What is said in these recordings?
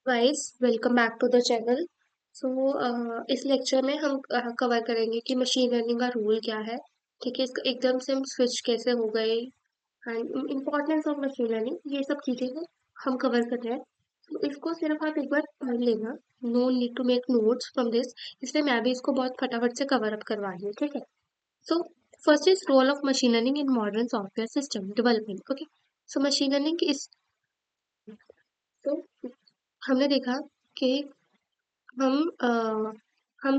Guys welcome back to the channel. So इस lecture में हम कवर करेंगे कि मशीन लर्निंग का रूल क्या है। ठीक है, इसका एकदम से हम स्विच कैसे हो गए and importance of machine learning, ये सब चीज़ें हम कवर कर रहे हैं। तो इसको सिर्फ आप एक बार पढ़ लेना। No need to make notes from this, इसलिए मैं भी इसको बहुत फटाफट से कवर अप करवा रही हूँ। ठीक है, so first is role of machine learning in modern software system development. Okay, so machine learning is, तो हमने देखा कि हम अ, हम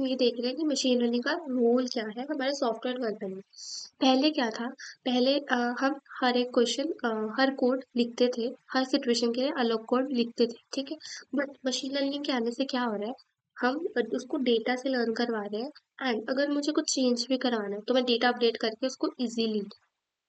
ये देख रहे हैं कि मशीन लर्निंग का रोल क्या है हमारे सॉफ्टवेयर डेवलपमेंट में। पहले क्या था? पहले हम हर एक क्वेश्चन, हर कोड लिखते थे, हर सिचुएशन के लिए अलग कोड लिखते थे। ठीक है, बट मशीन लर्निंग के आने से क्या हो रहा है, हम उसको डेटा से लर्न करवा रहे हैं। एंड अगर मुझे कुछ चेंज भी करवाना है तो मैं डेटा अपडेट करके उसको इजीली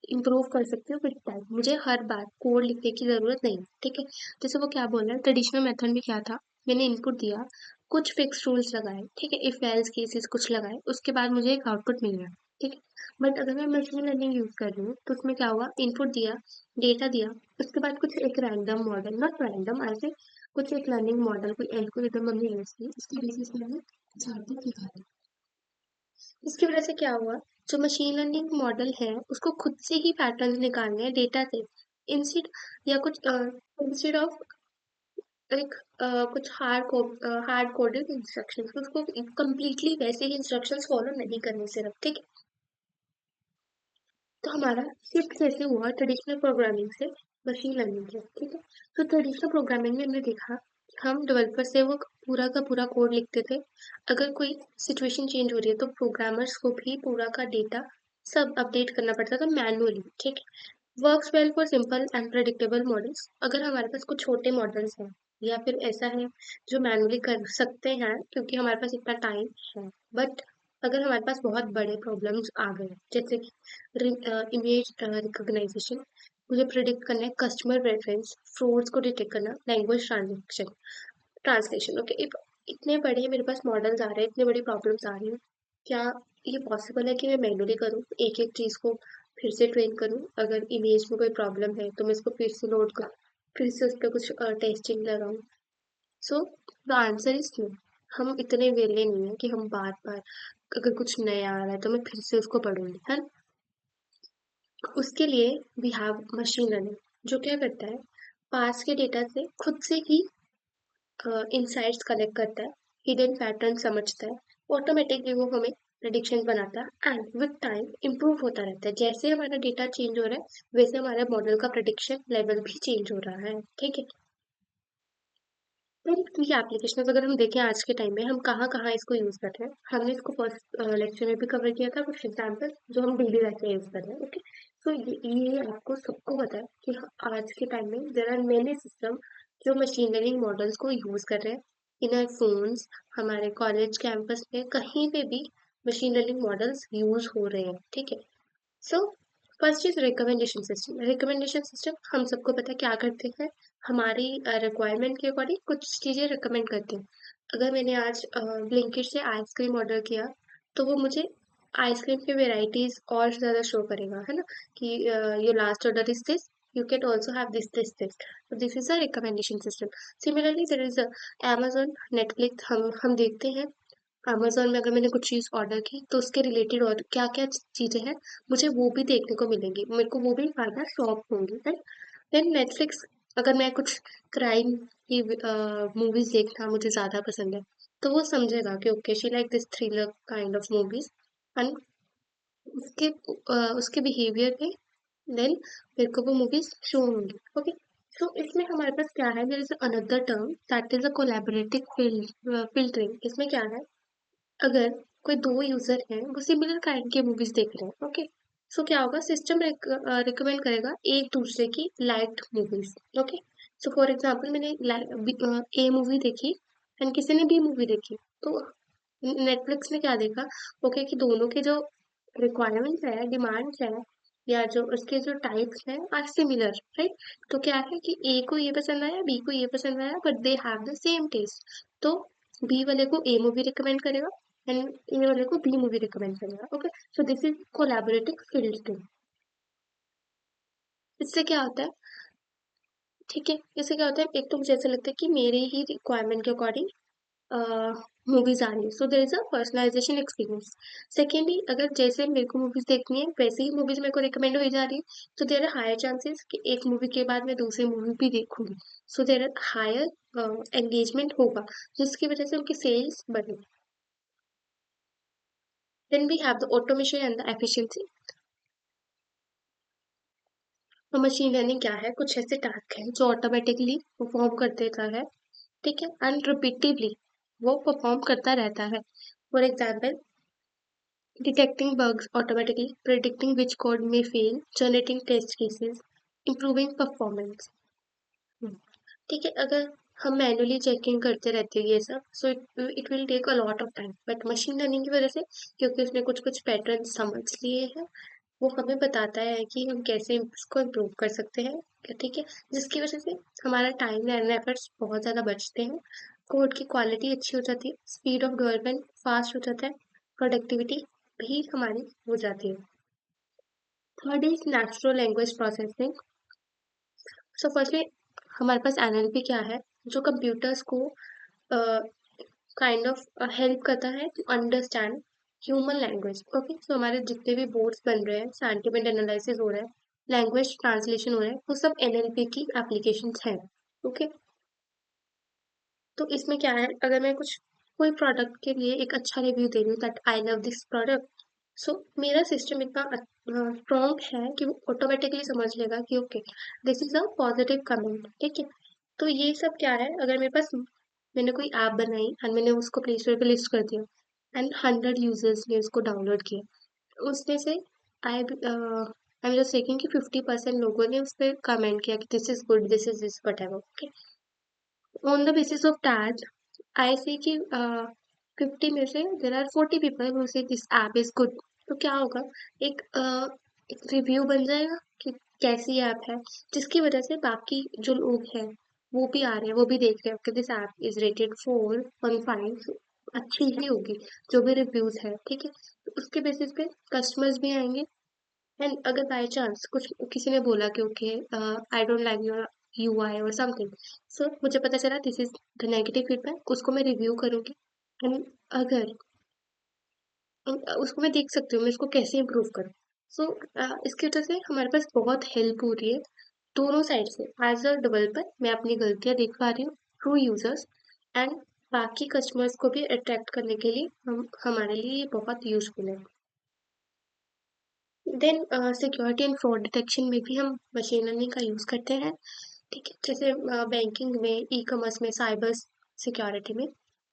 इम्प्रूव कर सकती हूँ विद टाइम। मुझे हर बार कोड लिखने की ज़रूरत नहीं है। ठीक है, जैसे वो क्या बोल रहा है, ट्रेडिशनल मेथड में क्या था, मैंने इनपुट दिया, कुछ फिक्स रूल्स लगाए, ठीक है, इफ एल्स केसेस कुछ लगाए, उसके बाद मुझे एक आउटपुट मिल गया। ठीक है, बट अगर मैं मशीन लर्निंग यूज़ कर रही हूँ तो उसमें क्या हुआ, इनपुट दिया, डेटा दिया, उसके बाद कुछ एक रैंडम मॉडल, नॉट रैंडम ऐसे, कुछ एक लर्निंग मॉडल, कोई एल्गोरिथम हमने यूज़ की, उसके बेसिस में हमें कुछ आउटपुट निकाला। इसकी वजह से क्या हुआ, जो मशीन लर्निंग मॉडल है उसको खुद से ही पैटर्न निकालने हैं डेटा से, इंस्टेड या कुछ इंस्टेड ऑफ एक कुछ हार्ड कोडेड इंस्ट्रक्शंस, उसको कंप्लीटली वैसे ही इंस्ट्रक्शंस फॉलो नहीं करने सिर्फ। ठीक है, तो हमारा शिफ्ट कैसे हुआ ट्रेडिशनल प्रोग्रामिंग से मशीन लर्निंग के। ठीक है, तो ट्रेडिशनल प्रोग्रामिंग में हमने देखा कि हम डेवलपर से वो पूरा का पूरा कोड लिखते थे। अगर कोई सिचुएशन चेंज हो रही है तो प्रोग्रामर्स को भी पूरा का डेटा सब अपडेट करना पड़ता था मैनुअली। ठीक है, works well for simple and predictable models. अगर हमारे पास कुछ छोटे मॉडल्स हैं या फिर ऐसा है जो मैनुअली कर सकते हैं क्योंकि हमारे पास इतना टाइम है, बट अगर हमारे पास बहुत बड़े प्रॉब्लम्स आ गए, जैसे कि इमेज रिकॉग्नाइजेशन, मुझे प्रिडिक्ट करना है कस्टमर प्रेफरेंस, फ्रॉड्स को डिटेक्ट करना, लैंग्वेज ट्रांसलेशन। ओके, इतने बड़े मेरे पास मॉडल्स आ रहे हैं, इतने बड़ी प्रॉब्लम्स आ रही हैं, क्या ये पॉसिबल है कि मैं मैनुअली करूँ, एक एक चीज़ को फिर से ट्रेन करूँ? अगर इमेज में कोई प्रॉब्लम है तो मैं इसको फिर से लोड करूँ, फिर से उस पर कुछ टेस्टिंग लगाऊँ? So the answer is no. हम इतने वेले नहीं है कि हम बार बार अगर कुछ नया आ रहा है तो मैं फिर से उसको पढ़ूंगी, है ना? उसके लिए वी हैव मशीन लर्निंग, जो क्या करता है, पास के डेटा से खुद से ही इंसाइट्स कलेक्ट करता है, हिडन पैटर्न समझता है, ऑटोमेटिकली वो हमें प्रेडिक्शन बनाता है एंड विद टाइम इम्प्रूव होता रहता है। जैसे हमारा डेटा चेंज हो रहा है वैसे हमारे मॉडल का प्रेडिक्शन लेवल भी चेंज हो रहा है। ठीक है, तो ये एप्लीकेशन अगर हम देखें आज के टाइम में हम कहाँ कहाँ इसको यूज़ कर रहे हैं, हमने इसको फर्स्ट लेक्चर में भी कवर किया था, कुछ एग्जाम्पल जो हम डेली लाइफ में यूज़ कर रहे हैं। ओके, तो ये आपको सबको पता है कि आज के टाइम में देयर आर मेनी सिस्टम जो मशीन लर्निंग मॉडल्स को यूज़ कर रहे हैं इन आवर फोन्स, हमारे कॉलेज कैंपस में कहीं पे भी मशीन लर्निंग मॉडल्स यूज़ हो रहे हैं। ठीक है, so first is recommendation system. Recommendation system हम सबको पता है क्या करते हैं, हमारी रिक्वायरमेंट के अकॉर्डिंग कुछ चीज़ें रिकमेंड करते हैं। अगर मैंने आज ब्लिंकिट से आइसक्रीम ऑर्डर किया तो वो मुझे आइसक्रीम की वेराइटीज और ज़्यादा शो करेगा, है ना, कि your last order is this, you can also have this, तो this is a recommendation system. Similarly there is Amazon, Netflix, हम देखते हैं अमेज़न में अगर मैंने कुछ चीज़ ऑर्डर की तो उसके रिलेटेड और क्या-क्या चीज़ें हैं, मुझे वो भी देखने को मिलेंगी। मेरे को वो भी बार-बार शॉप होंगी, राइट? देन नेटफ्लिक्स, अगर मैं कुछ क्राइम की मूवीज़ देखना मुझे ज़्यादा पसंद है, तो वो समझेगा कि okay she like this thriller kind of movies and उसके उसके बिहेवियर पे देन मेरे को वो मूवीज़ शो होंगी। ओके, सो इसमें हमारे पास क्या है, there is another term that is a collaborative filtering. इसमें क्या है, अगर कोई दो यूजर हैं वो सिमिलर काइंड की मूवीज देख रहे हैं, ओके, सो क्या होगा, सिस्टम रिकमेंड करेगा एक दूसरे की liked movies. Okay, so for example मैंने ए मूवी देखी एंड किसी ने बी मूवी देखी, तो नेटफ्लिक्स ने क्या देखा, ओके, कि दोनों के जो रिक्वायरमेंट्स है, डिमांड्स है, या जो उसके जो टाइप्स हैं आर सिमिलर, राइट? तो क्या है कि ए को ये पसंद आया, बी को ये पसंद आया, but they have the same taste, तो बी वाले को ए मूवी रिकमेंड करेगा एंड ए वाले को बी मूवी रिकमेंड करेगा। Okay, so this is collaborative field. इससे क्या होता है, ठीक है? इससे क्या होता है, एक तो मुझे ऐसा लगता है कि मेरे ही रिक्वायरमेंट के अकॉर्डिंग मूवीज़ आ रही है, so there is a personalization experience. Secondly, अगर जैसे मेरे को मूवीज़ देखनी है, वैसे ही मूवीज़ मेरे को रिकमेंड होई जा रही है, तो देयर आर हायर चांसेस कि एक मूवी के बाद मैं दूसरी मूवी भी देखूँगी। So there are higher engagement होगा, जिसकी वजह से उनकी सेल्स बढ़ेगी। Then we have the automation and the efficiency. तो मशीन लर्निंग क्या है? कुछ ऐसे टास्क हैं जो ऑटोमेटिकली परफॉर्म कर देता है, ठीक है? एंड रिपीटिवली वो परफॉर्म करता रहता है। For example, detecting bugs automatically, predicting which code may fail, generating test cases, improving performance। हम्म, ठीक है, अगर हम मैनुअली चेकिंग करते रहते हैं ये सब, so it will take a lot of time, but machine learning की वजह से, क्योंकि उसने कुछ कुछ पैटर्न समझ लिए हैं, वो हमें बताता है कि हम कैसे इसको इम्प्रूव कर सकते हैं, ठीक है? जिसकी वजह से हमारा टाइम एंड एफर्ट्स बहुत ज़्यादा बचते हैं, कोड की क्वालिटी अच्छी हो जाती है, स्पीड ऑफ डेवलपमेंट फास्ट हो जाता है, प्रोडक्टिविटी भी हमारी हो जाती है। Third is natural language processing. So firstly, हमारे पास एनएलपी क्या है, जो कंप्यूटर्स को काइंड ऑफ हेल्प करता है to understand human language. Okay, so हमारे जितने भी बोर्ड्स बन रहे हैं, सेंटिमेंट एनालिसिस हो रहा है, लैंग्वेज ट्रांसलेशन हो रहा है, वो सब एनएलपी की एप्लीकेशंस हैं। ओके, तो इसमें क्या है, अगर मैं कुछ कोई प्रोडक्ट के लिए एक अच्छा रिव्यू दे रही हूँ that I love this product, so मेरा सिस्टम इतना स्ट्रॉन्ग है कि वो ऑटोमेटिकली समझ लेगा कि okay, this is a positive comment, ठीक है? तो ये सब क्या है, अगर मेरे पास, मैंने कोई ऐप बनाई एंड मैंने उसको प्ले स्टोर पे लिस्ट कर दिया एंड 100 यूजर्स ने उसको डाउनलोड किया, उसमें से आई एम जस्ट चेकिंग कि 50% लोगों ने उस पर कमेंट किया कि this is good, this is this what ever. On the basis of that, I say कि 50 में से there are 40 people who say this app is good। तो क्या होगा, एक एक रिव्यू बन जाएगा कि कैसी ऐप है, जिसकी वजह से बाकी जो लोग हैं वो भी आ रहे हैं, वो भी देख रहे हैं कि दिस ऐप इज रेटेड 4.5, अच्छी ही होगी जो भी रिव्यूज है, ठीक है? तो उसके बेसिस पे कस्टमर्स भी आएंगे। एंड अगर बाय चांस कुछ किसी ने बोला कि okay, I don't like your UI और समथिंग, सो मुझे पता चला this is the negative feedback, उसको मैं रिव्यू करूंगी। एंड अगर उसको मैं देख सकती हूँ मैं इसको कैसे इम्प्रूव करूँ। सो इसकी वजह से हमारे पास बहुत हेल्प हो रही है दोनों साइड से। एज अ डेवलपर मैं अपनी गलतियाँ देख पा रही हूँ थ्रू यूजर्स, एंड बाकी कस्टमर्स को भी अट्रैक्ट करने के लिए हमारे लिए ये बहुत यूजफुल है। Then security and fraud detection में भी हम मशीन लर्निंग का यूज़ करते हैं, ठीक है? जैसे बैंकिंग में, ई कॉमर्स में, साइबर सिक्योरिटी में,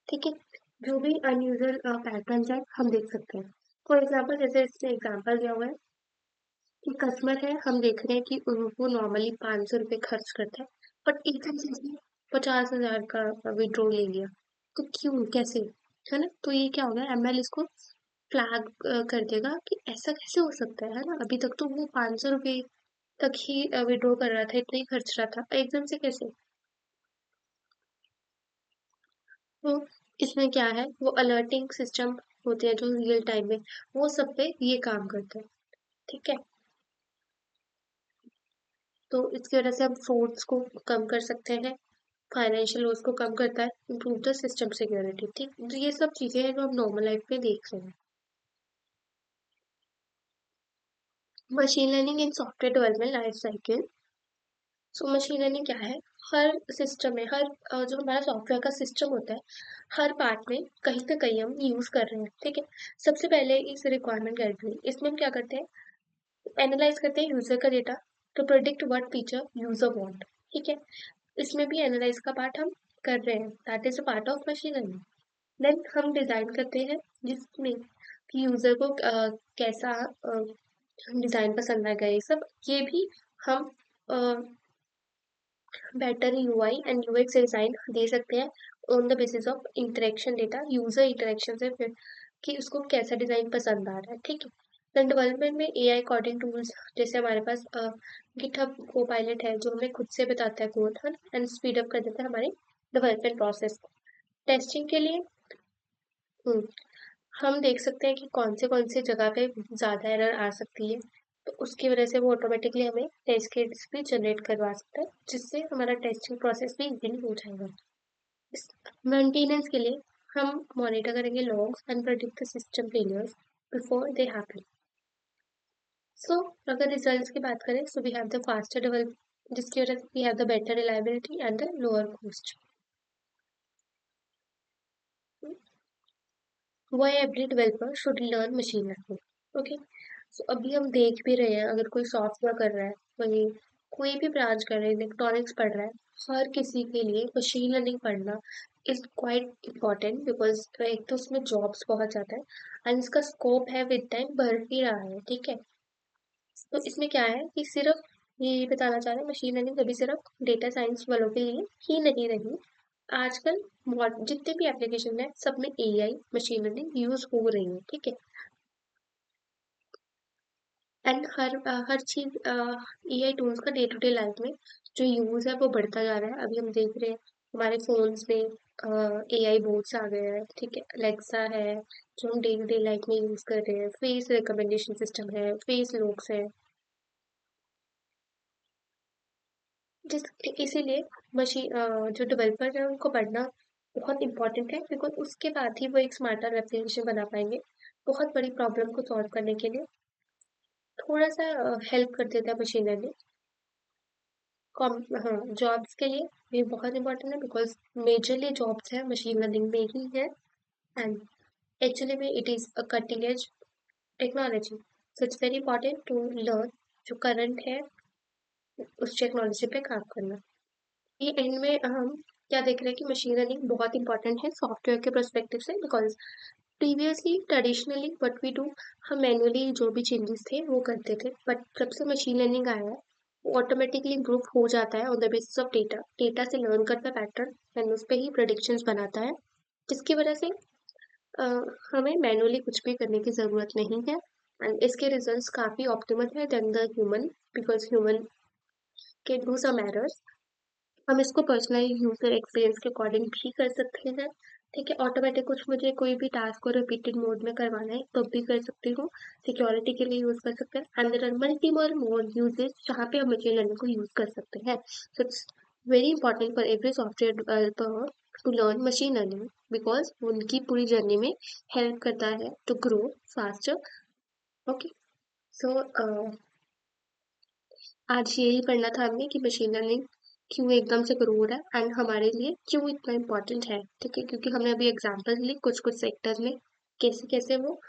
ठीक है? जो भी अनयूजुअल पैटर्न्स हैं हम देख सकते हैं। फॉर एग्जांपल, जैसे इसमें एग्जांपल दिया हुआ है कि कस्टमर है, हम देख रहे हैं कि वो नॉर्मली 500 रुपये खर्च करता है, बट एकदम से उसने 50,000 का विड्रॉ ले लिया, तो क्यों, कैसे? है ना? तो ये क्या होगा, एमएल इसको फ्लैग कर देगा कि ऐसा कैसे हो सकता है ना? अभी तक तो वो 500 रुपये तक ही विड्रॉ कर रहा था, इतना ही खर्च रहा था, एकदम से कैसे? तो इसमें क्या है, वो अलर्टिंग सिस्टम होते हैं जो रियल टाइम में, वो सब पे ये काम करता है, ठीक है? तो इसकी वजह से हम फ्रॉड्स को कम कर सकते हैं, फाइनेंशियल लॉस को कम करता है, इम्प्रूव द सिस्टम सिक्योरिटी, ठीक? तो ये सब चीजें हैं जो हम नॉर्मल लाइफ में देख रहे हैं। Machine learning in software development life cycle. So machine learning क्या है, हर सिस्टम में, हर जो हमारा सॉफ्टवेयर का सिस्टम होता है, हर पार्ट में कहीं ना कहीं हम यूज कर रहे हैं, ठीक है? सबसे पहले इस रिक्वायरमेंट गाइडलाइन, इसमें हम क्या करते हैं, एनालाइज करते हैं यूजर का data to predict what feature user want, ठीक है? इसमें भी एनालाइज का पार्ट हम कर रहे हैं, that is a part of machine learning. Then हम डिजाइन करते हैं, जिसमें कि यूजर को कैसा डिजाइन पसंद आएगा, ये सब, ये भी हम better UI and UX design दे सकते हैं on the basis of interaction data, user interaction से, फिर कि उसको कैसा डिजाइन पसंद आ रहा है, ठीक है? देन डेवलपमेंट में एआई कोडिंग टूल्स, जैसे हमारे पास गिटहब कोपायलट है जो हमें खुद से बताता है कोड, है, एंड स्पीड अप कर देता है हमारी डेवलपमेंट प्रोसेस। टेस्टिंग के लिए हम देख सकते हैं कि कौन से जगह पे ज़्यादा एरर आ सकती है, तो उसकी वजह से वो ऑटोमेटिकली हमें टेस्ट केस भी जनरेट करवा सकता है, जिससे हमारा टेस्टिंग प्रोसेस भी इजीली हो जाएगा। इस मेंटेनेंस के लिए हम मॉनिटर करेंगे logs and predict the system failures before they happen. So अगर रिजल्ट्स की बात करें, so we have the faster develop, जिसकी वजह से we have the better reliability and the lower cost. Why every developer should learn machine learning. Okay, so अभी हम देख भी रहे हैं, अगर कोई सॉफ्टवेयर कर रहा है, वही कोई भी ब्रांच कर रहा है, इलेक्ट्रॉनिक्स पढ़ रहा है, हर किसी के लिए मशीन लर्निंग पढ़ना इज क्वाइट इम्पॉर्टेंट, बिकॉज एक तो उसमें जॉब्स बहुत जाता है एंड इसका स्कोप है विद टाइम बढ़ ही रहा है। ठीक है, तो इसमें क्या है कि सिर्फ ये बताना चाह रहे हैं, मशीन लर्निंग कभी सिर्फ डेटा साइंस वालों के लिए ही नहीं रही। आजकल जितने भी एप्लीकेशन है, सब में एआई मशीन लर्निंग यूज हो रही है। ठीक है, एंड हर चीज एआई टूल्स का डे टू डे लाइफ में जो यूज है वो बढ़ता जा रहा है। अभी हम देख रहे हैं हमारे फोन्स में एआई बोर्ड्स आ गए हैं। ठीक है, अलेक्सा है जो हम डे टू डे लाइफ में यूज कर रहे हैं, फेस रिकमेंडेशन सिस्टम है, फेस लॉक्स है, जिस इसीलिए मशीन जो डेवलपर है उनको पढ़ना बहुत इंपॉर्टेंट है, बिकॉज उसके बाद ही वो एक स्मार्टर एप्लीकेशन बना पाएंगे बहुत बड़ी प्रॉब्लम को सॉल्व करने के लिए। थोड़ा सा हेल्प कर देता है मशीन लर्निंग। हाँ, जॉब्स के लिए ये बहुत इंपॉर्टेंट है, बिकॉज मेजरली जॉब्स है मशीन लर्निंग में ही है। एंड एक्चुअली में it is a cutting edge technology, so it's very important to learn जो करंट है उस टेक्नोलॉजी पे काम करना। ये एंड में हम क्या देख रहे हैं कि मशीन लर्निंग बहुत इंपॉर्टेंट है सॉफ्टवेयर के परस्पेक्टिव से, because previously traditionally what we do, हम मैनुअली जो भी चेंजेस थे वो करते थे, बट जब से मशीन लर्निंग आया है वो ऑटोमेटिकली ग्रुप हो जाता है on the basis of data, data से लर्न करता है पैटर्न एंड उस पर ही प्रेडिक्शंस बनाता है, जिसकी वजह से अ, हमें मैनुअली कुछ भी करने की ज़रूरत नहीं है। एंड इसके रिजल्ट्स काफ़ी ऑप्टिमल है then the human, because human can do some errors. हम इसको पर्सनलाइज यूजर एक्सपीरियंस के अकॉर्डिंग भी कर सकते हैं। ठीक है, ऑटोमेटिक कुछ मुझे कोई भी टास्क को रिपीटेड मोड में करवाना है तो भी कर सकती हूँ, सिक्योरिटी के लिए यूज कर सकते हैं, and there are multiple more uses जहाँ पे हम मशीन लर्निंग को यूज कर सकते हैं। So it's very important for every software developer to learn machine learning, because उनकी पूरी जर्नी में हेल्प करता है to grow faster. Okay, so आज यही पढ़ना था हमने कि मशीन लर्निंग क्यों एकदम से ग्रो हो रहा है एंड हमारे लिए क्यों इतना इम्पोर्टेंट है। ठीक है, क्योंकि हमने अभी एग्जांपल्स ली कुछ कुछ सेक्टर्स में कैसे कैसे वो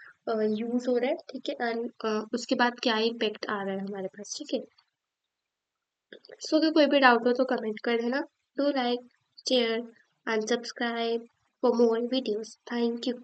यूज हो रहा है। ठीक है, एंड उसके बाद क्या इम्पेक्ट आ रहा है हमारे पास। ठीक है, सो अगर कोई भी डाउट हो तो कमेंट कर देना। Do like, share and subscribe for more videos. Thank you.